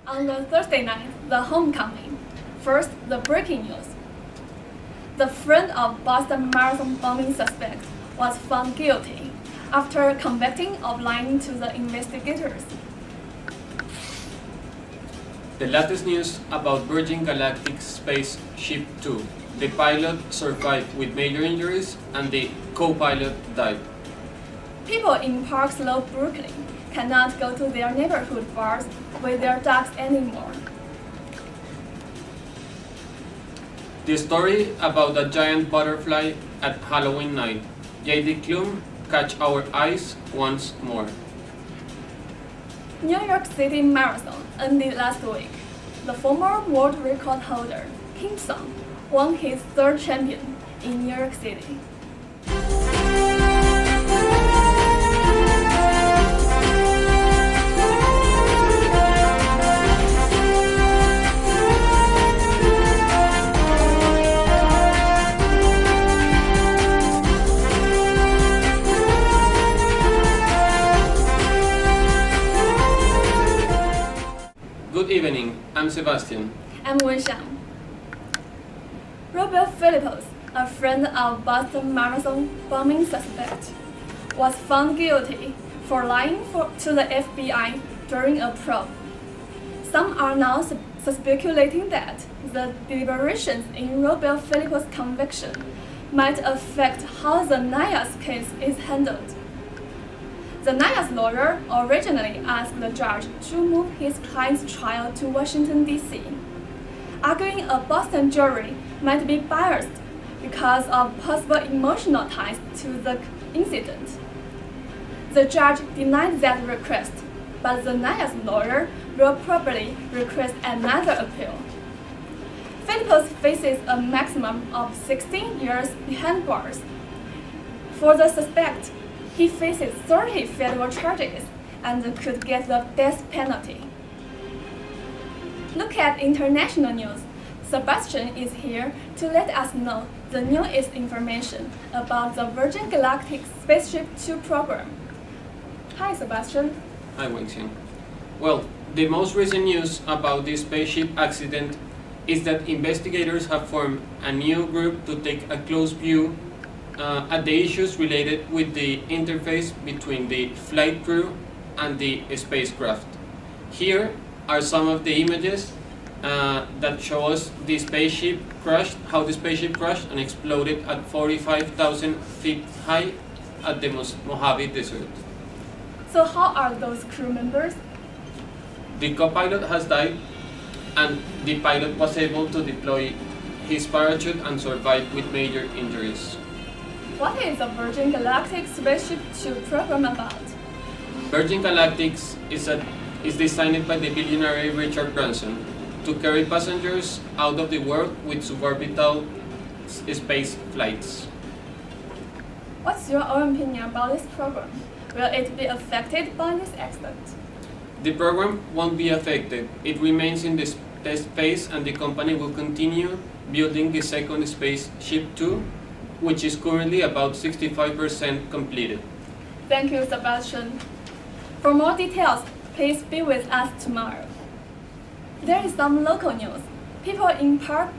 On the Thursday night, the homecoming. First, the breaking news. The friend of Boston Marathon bombing suspect was found guilty after convicting of lying to the investigators. The latest news about Virgin Galactic Spaceship 2. The pilot survived with major injuries and the co-pilot died. People in Park Slope, Brooklyn cannot go to their neighborhood bars with their dogs anymore. The story about a giant butterfly at Halloween night. J.D. Klum catch our eyes once more. New York City Marathon ended last week. The former world record holder, Kim Sung, won his third champion in New York City. Good evening, I'm Sebastian. I'm Wenxiang. Robert Philippos, a friend of Boston Marathon bombing suspect, was found guilty for lying to the FBI during a probe. Some are now speculating that the deliberations in Robert Philippos' conviction might affect how the Nayas case is handled. The Nayas lawyer originally asked the judge to move his client's trial to Washington, D.C., arguing a Boston jury might be biased because of possible emotional ties to the incident. The judge denied that request, but the Nayas lawyer will probably request another appeal. Philippos faces a maximum of 16 years behind bars. For the suspect, he faces 30 federal charges and could get the death penalty. Look at international news. Sebastian is here to let us know the newest information about the Virgin Galactic Spaceship 2 program. Hi, Sebastian. Hi, Wenxiang. Well, the most recent news about this spaceship accident is that investigators have formed a new group to take a close view at the issues related with the interface between the flight crew and the spacecraft. Here are some of the images that show us the spaceship crashed, how the spaceship crashed and exploded at 45,000 feet high at the Mojave Desert. So how are those crew members? The co-pilot has died and the pilot was able to deploy his parachute and survive with major injuries. What is the Virgin Galactic Spaceship 2 program about? Virgin Galactic is designed by the billionaire Richard Branson to carry passengers out of the world with suborbital space flights. What's your own opinion about this program? Will it be affected by this accident? The program won't be affected. It remains in the test phase and the company will continue building the second Spaceship 2, which is currently about 65% completed. Thank you, Sebastian. For more details, please be with us tomorrow. There is some local news. People in Park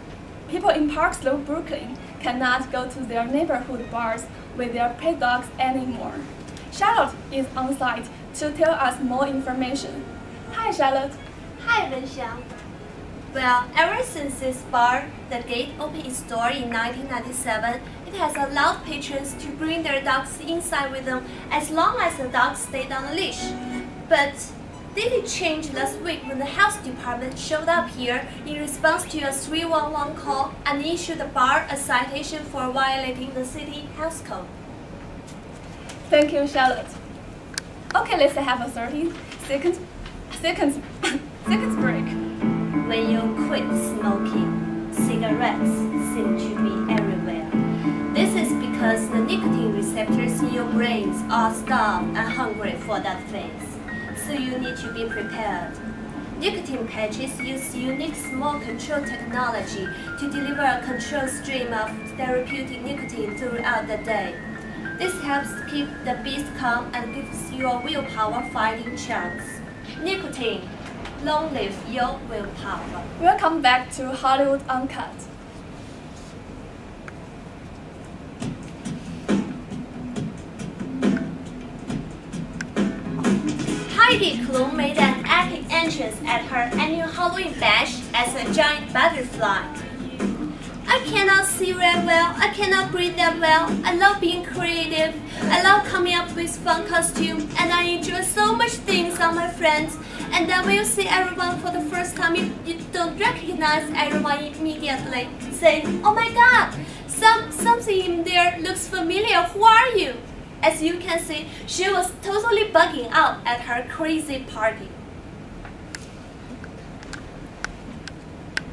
Slope, Brooklyn cannot go to their neighborhood bars with their pet dogs anymore. Charlotte is on site to tell us more information. Hi, Charlotte. Hi, Wenxiang. Well, ever since this bar, The Gate, opened its door in 1997, it has allowed patrons to bring their dogs inside with them as long as the dogs stayed on the leash. But did it change last week when the health department showed up here in response to a 311 call and issued the bar a citation for violating the city health code? Thank you, Charlotte. Okay, let's have a 30 seconds break. When you quit smoking, cigarettes seem to be everywhere. This is because the nicotine receptors in your brains are starved and hungry for that phase. So you need to be prepared. Nicotine patches use unique small control technology to deliver a controlled stream of therapeutic nicotine throughout the day. This helps keep the beast calm and gives you a willpower fighting chance. Nicotine, Long live your willpower. Welcome back to Hollywood Uncut. Heidi Klum made an epic entrance at her annual Halloween bash as a giant butterfly. I cannot see very well, I cannot breathe that well, I love being creative, I love coming up with fun costumes, and I enjoy so much things on my friends. And then when you see everyone for the first time, you don't recognize everyone immediately. Say, oh my god, something in there looks familiar, who are you? As you can see, she was totally bugging out at her crazy party.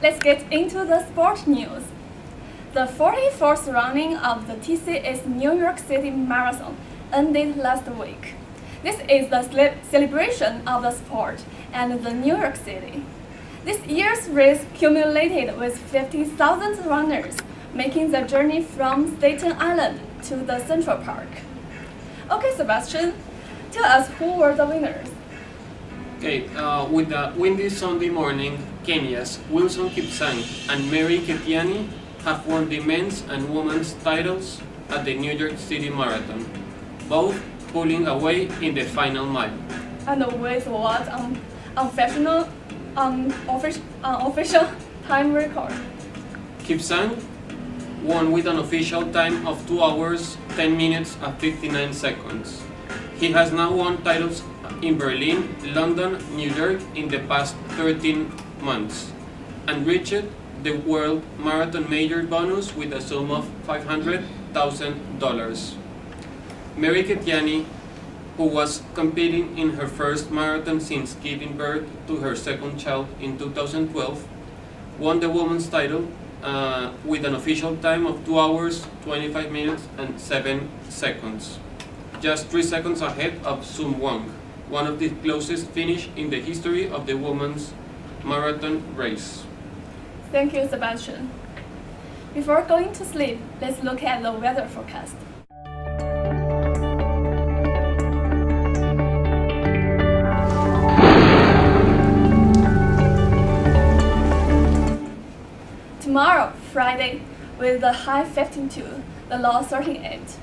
Let's get into the sport news. The 44th running of the TC's New York City Marathon ended last week. This is the celebration of the sport and the New York City. This year's race culminated with 50,000 runners making the journey from Staten Island to the Central Park. Okay, Sebastian, tell us who were the winners. Okay, with the windy Sunday morning, Kenya's Wilson Kipsang and Mary Ketiani have won the men's and women's titles at the New York City Marathon, both pulling away in the final mile. And with what unofficial time record? Kipsang won with an official time of 2 hours, 10 minutes and 59 seconds. He has now won titles in Berlin, London, New York in the past 13 months and reached the World Marathon Major bonus with a sum of $500,000. Mary Ketiani, who was competing in her first marathon since giving birth to her second child in 2012, won the women's title with an official time of 2 hours, 25 minutes and 7 seconds, just 3 seconds ahead of Sun Wang, one of the closest finish in the history of the women's marathon race. Thank you, Sebastian. Before going to sleep, let's look at the weather forecast. Tomorrow, Friday, with the high 52, the low 38.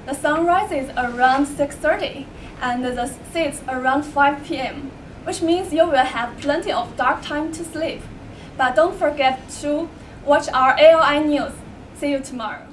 The sun rises around 6:30 and sets around 5 p.m., which means you will have plenty of dark time to sleep. But don't forget to watch our AOI news. See you tomorrow.